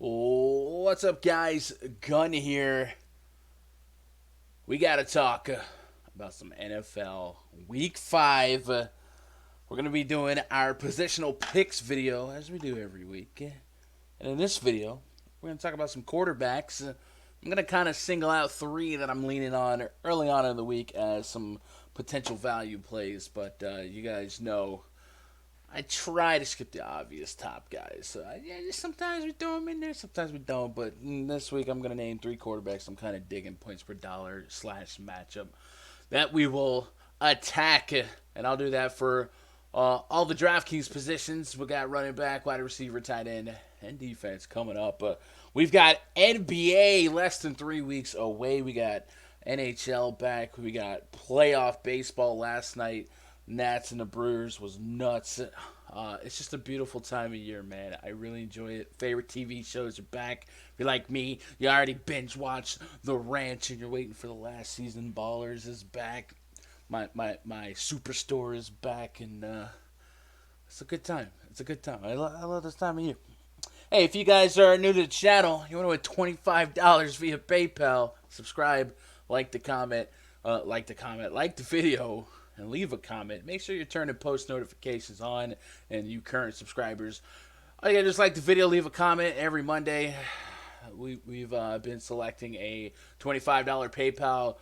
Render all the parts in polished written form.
What's up, guys? Gun here. We got to talk about some NFL Week 5. We're going to be doing our positional picks video as we do every week. And in this video, we're going to talk about some quarterbacks. I'm going to kind of single out three that I'm leaning on early on in the week as some potential value plays. But you guys know I try to skip the obvious top guys. So sometimes we throw them in there, sometimes we don't. But this week I'm going to name three quarterbacks I'm kind of digging points per dollar / matchup that we will attack. And I'll do that for all the DraftKings positions. We got running back, wide receiver, tight end, and defense coming up. We've got NBA less than 3 weeks away. We got NHL back. We got playoff baseball last night. Nats and the Brewers was nuts. It's just a beautiful time of year, man. I really enjoy it. Favorite TV shows are back. If you're like me, you already binge watched The Ranch and you're waiting for the last season. Ballers is back. My Superstore is back, and it's a good time. It's a good time. I love this time of year. Hey, if you guys are new to the channel, you want to win $25 via PayPal, subscribe, like the video, and leave a comment. Make sure you're turning post notifications on, and you current subscribers. All you gotta just like the video, leave a comment. Every Monday, we've been selecting a $25 PayPal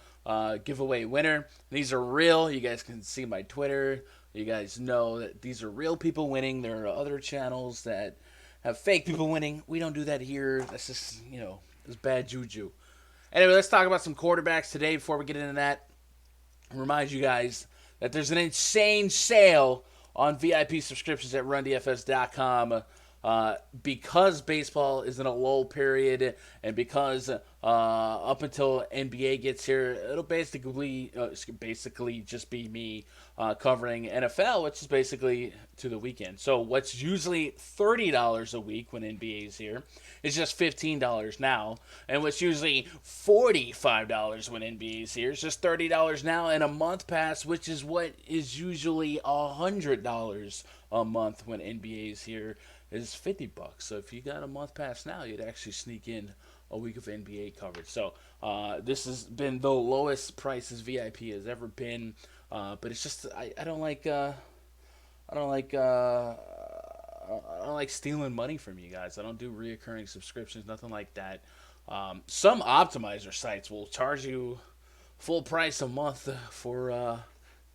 giveaway winner. These are real. You guys can see my Twitter. You guys know that these are real people winning. There are other channels that have fake people winning. We don't do that here. That's just, it's bad juju. Anyway, let's talk about some quarterbacks today before we get into that. Remind you guys that there's an insane sale on VIP subscriptions at rundfs.com because baseball is in a lull period, and because up until NBA gets here, it'll basically just be me covering NFL, which is basically to the weekend. So what's usually $30 a week when NBA is here is just $15 now, and what's usually $45 when NBA is here is just $30 now, and a month pass, which is what is usually $100 a month when NBA is here, is $50. So if you got a month pass now, you'd actually sneak in a week of NBA coverage. So this has been the lowest prices VIP has ever been, but it's just I don't like stealing money from you guys. I don't do reoccurring subscriptions, nothing like that. Some optimizer sites will charge you full price a month for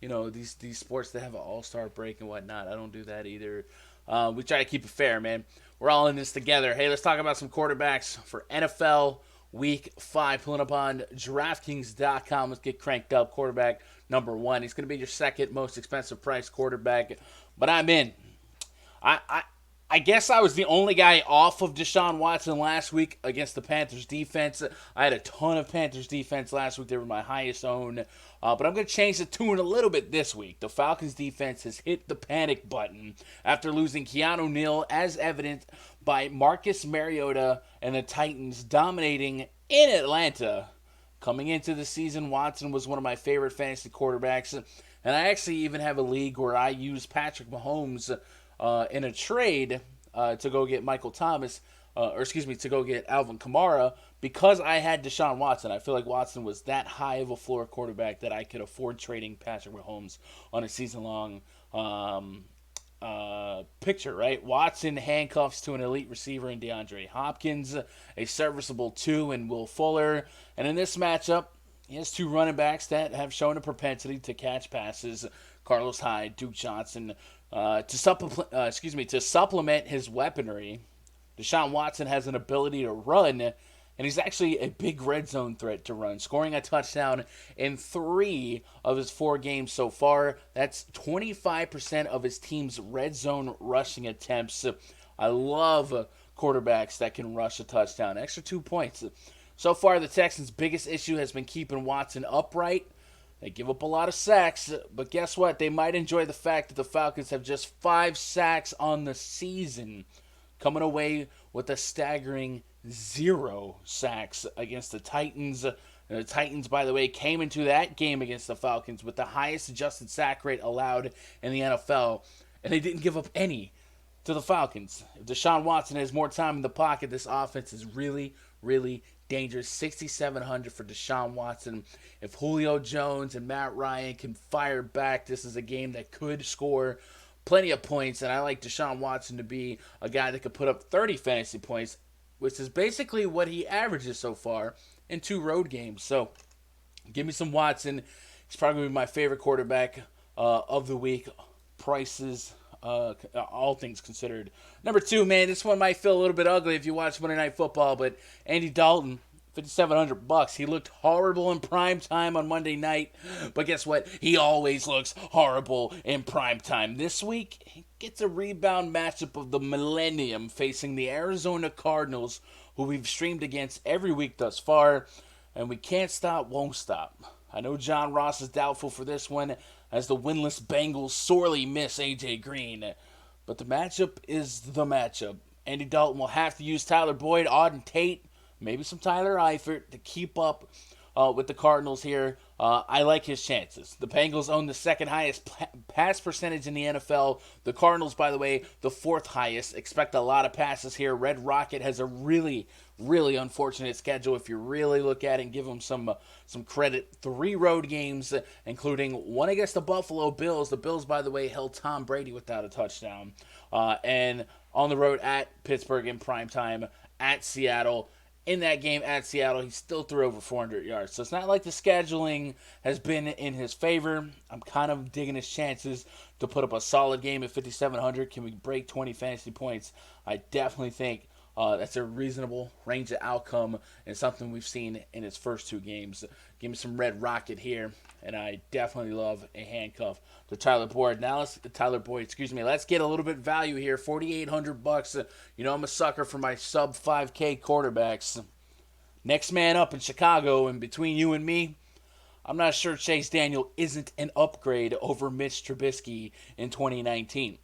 these sports that have an all-star break and whatnot. I don't do that either. We try to keep it fair, man. We're all in this together. Hey, let's talk about some quarterbacks for NFL Week 5. Pulling up on DraftKings.com. Let's get cranked up. Quarterback number 1. He's going to be your second most expensive price quarterback, but I'm in. I guess I was the only guy off of Deshaun Watson last week against the Panthers defense. I had a ton of Panthers defense last week. They were my highest own. But I'm going to change the tune a little bit this week. The Falcons defense has hit the panic button after losing Keanu Neal, as evident by Marcus Mariota and the Titans dominating in Atlanta. Coming into the season, Watson was one of my favorite fantasy quarterbacks. And I actually even have a league where I use Patrick Mahomes in a trade to go get Michael Thomas, to go get Alvin Kamara, because I had Deshaun Watson. I feel like Watson was that high of a floor quarterback that I could afford trading Patrick Mahomes on a season-long picture, right? Watson handcuffs to an elite receiver in DeAndre Hopkins, a serviceable 2 in Will Fuller, and in this matchup, he has 2 running backs that have shown a propensity to catch passes, Carlos Hyde, Duke Johnson. To supplement his weaponry, Deshaun Watson has an ability to run, and he's actually a big red zone threat to run, scoring a touchdown in 3 of his 4 games so far. That's 25% of his team's red zone rushing attempts. I love quarterbacks that can rush a touchdown. Extra 2 points. So far, the Texans' biggest issue has been keeping Watson upright. They give up a lot of sacks, but guess what? They might enjoy the fact that the Falcons have just 5 sacks on the season, coming away with a staggering 0 sacks against the Titans. And the Titans, by the way, came into that game against the Falcons with the highest adjusted sack rate allowed in the NFL, and they didn't give up any. to the Falcons. If Deshaun Watson has more time in the pocket, this offense is really, really dangerous. 6,700 for Deshaun Watson. If Julio Jones and Matt Ryan can fire back, this is a game that could score plenty of points. And I like Deshaun Watson to be a guy that could put up 30 fantasy points, which is basically what he averages so far in 2 road games. So give me some Watson. He's probably going to be my favorite quarterback of the week. Prices, all things considered. Number 2, man, this one might feel a little bit ugly if you watch Monday Night Football, but Andy Dalton, $5,700. He looked horrible in prime time on Monday night, but guess what? He always looks horrible in prime time. This week, he gets a rebound matchup of the millennium facing the Arizona Cardinals, who we've streamed against every week thus far, and we can't stop, won't stop. I know John Ross is doubtful for this one, as the winless Bengals sorely miss A.J. Green. But the matchup is the matchup. Andy Dalton will have to use Tyler Boyd, Auden Tate, maybe some Tyler Eifert to keep up with the Cardinals here. I like his chances. The Bengals own the second highest pass percentage in the NFL. The Cardinals, by the way, the 4th highest. Expect a lot of passes here. Red Rocket has a really, really unfortunate schedule if you really look at it and give them some credit. 3 road games, including one against the Buffalo Bills. The Bills, by the way, held Tom Brady without a touchdown. And on the road at Pittsburgh in primetime, at Seattle. In that game at Seattle, he still threw over 400 yards. So it's not like the scheduling has been in his favor. I'm kind of digging his chances to put up a solid game at 5,700. Can we break 20 fantasy points? I definitely think that's a reasonable range of outcome and something we've seen in his first 2 games. Give me some Red Rocket here, and I definitely love a handcuff to Tyler Boyd. Now let's Let's get a little bit of value here. $4,800. You know I'm a sucker for my sub 5K quarterbacks. Next man up in Chicago, and between you and me, I'm not sure Chase Daniel isn't an upgrade over Mitch Trubisky in 2019.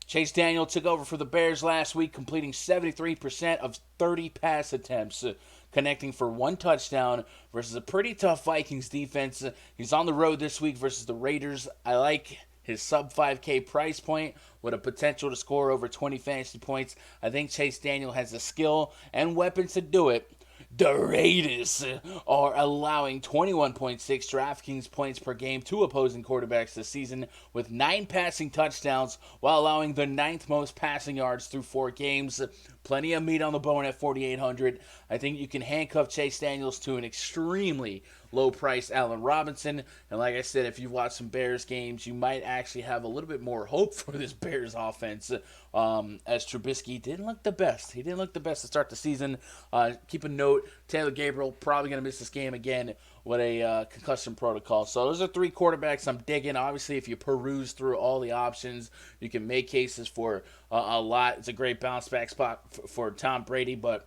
Chase Daniel took over for the Bears last week, completing 73% of 30 pass attempts, connecting for 1 touchdown versus a pretty tough Vikings defense. He's on the road this week versus the Raiders. I like his sub 5K price point with a potential to score over 20 fantasy points. I think Chase Daniel has the skill and weapons to do it. The Raiders are allowing 21.6 DraftKings points per game to opposing quarterbacks this season, with 9 passing touchdowns while allowing the 9th most passing yards through 4 games. Plenty of meat on the bone at 4,800. I think you can handcuff Chase Daniels to an extremely low-priced Allen Robinson. And like I said, if you've watched some Bears games, you might actually have a little bit more hope for this Bears offense, as Trubisky didn't look the best. He didn't look the best to start the season. Keep a note, Taylor Gabriel probably going to miss this game again with a concussion protocol. So those are 3 quarterbacks I'm digging. Obviously, if you peruse through all the options, you can make cases for a lot. It's a great bounce back spot for Tom Brady, but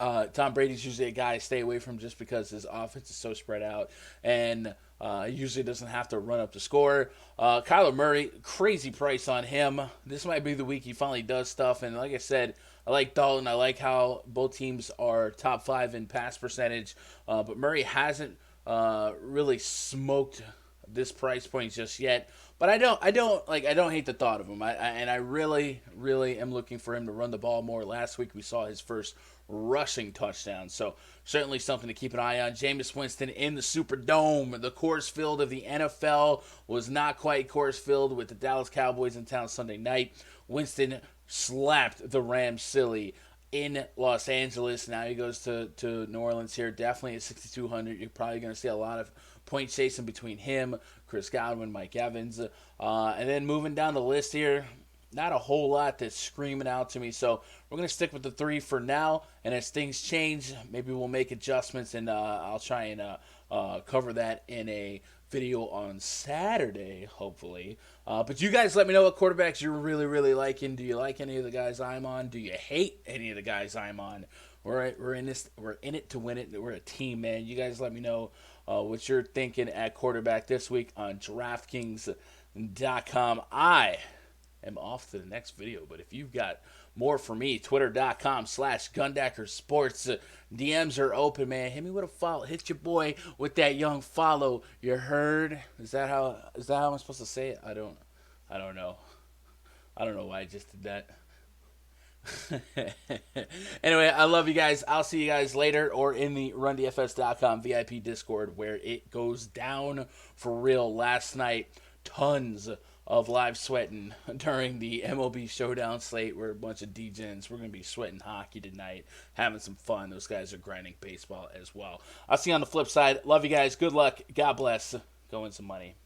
Tom Brady's usually a guy I stay away from just because his offense is so spread out, and he usually doesn't have to run up the score. Kyler Murray, crazy price on him. This might be the week he finally does stuff, and like I said, I like Dalton. I like how both teams are top 5 in pass percentage, but Murray hasn't really smoked this price point just yet. But I don't hate the thought of him. I really am looking for him to run the ball more. Last week we saw his first rushing touchdown, so certainly something to keep an eye on. Jameis Winston in the Superdome, the Coors Field of the NFL, was not quite Coors Field with the Dallas Cowboys in town Sunday night. Winston slapped the Rams silly in Los Angeles. Now he goes to New Orleans here, definitely at 6,200. You're probably going to see a lot of point chasing between him, Chris Godwin, Mike Evans. And then moving down the list here, not a whole lot that's screaming out to me. So we're going to stick with the 3 for now. And as things change, maybe we'll make adjustments, and I'll try and cover that in a video on Saturday, hopefully. But you guys let me know what quarterbacks you're really liking. Do you like any of the guys I'm on? Do you hate any of the guys I'm on? We're in it to win it. We're a team, man. You guys let me know what you're thinking at quarterback this week on DraftKings.com. I am off to the next video, but if you've got more for me, twitter.com/GundackerSports. DMs are open, man. Hit me with a follow. Hit your boy with that young follow. You heard? Is that how I'm supposed to say it? I don't know. I don't know why I just did that. Anyway, I love you guys. I'll see you guys later or in the RunDFS.com VIP Discord where it goes down for real. Last night, tons of live sweating during the MLB Showdown slate. We're a bunch of degens. We're going to be sweating hockey tonight, having some fun. Those guys are grinding baseball as well. I'll see you on the flip side. Love you guys. Good luck. God bless. Go win some money.